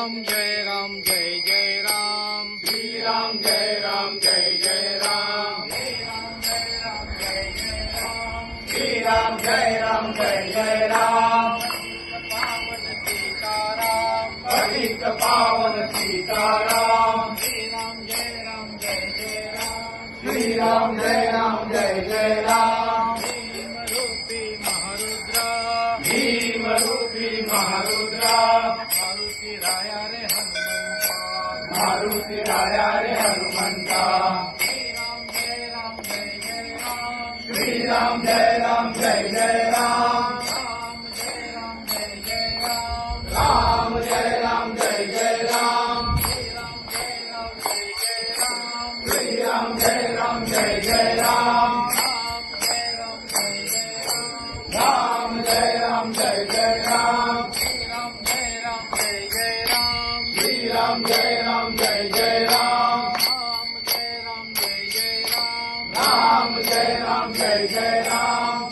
राम जय राम जय जय राम श्री राम जय राम जय जय राम श्री राम जय राम जय जय राम पावन सीताराम पतित पावन सीताराम श्री राम जय राम जय जय राम श्री राम जय राम जय जय राम भीम रूपी महारुद्र भीम रूपी महारुद्रा मारुती राया रे हनुमंता मारुती राया रे हनुमंता श्री राम जय राम जय जय राम श्री राम जय राम जय जय राम राम जय राम जय जय राम राम जय राम जय जय राम श्री राम जय राम जय जय राम राम जय राम जय जय राम श्री राम जय राम जय जय राम राम जय राम जय जय राम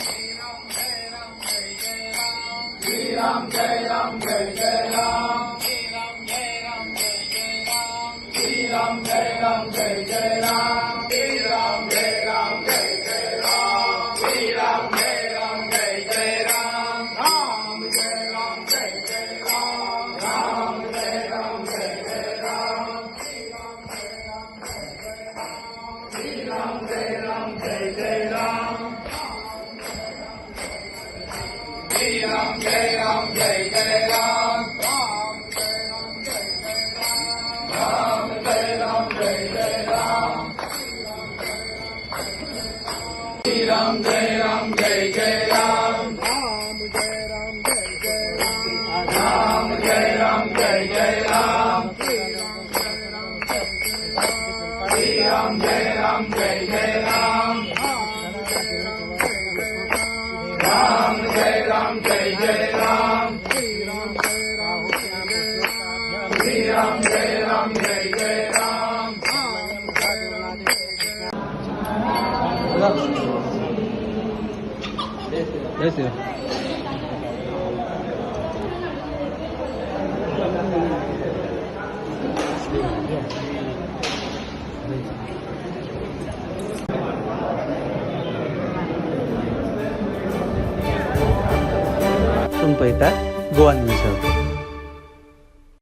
श्री राम जय राम जय जय राम श्री राम जय राम जय जय राम श्री राम जय राम जय जय राम श्री राम जय राम जय जय राम राम जय राम जय जय राम राम जय राम जय जय राम श्री राम जय राम जय जय राम श्री राम जय राम जय जय राम राम जय राम जय जय राम श्री राम जय राम जय जय राम राम जय राम जय जय राम श्री राम जय राम जय जय राम राम जय राम जय जय राम श्री राम जय राम जय जय राम तुम्ही पाहता गोवा न्यूज.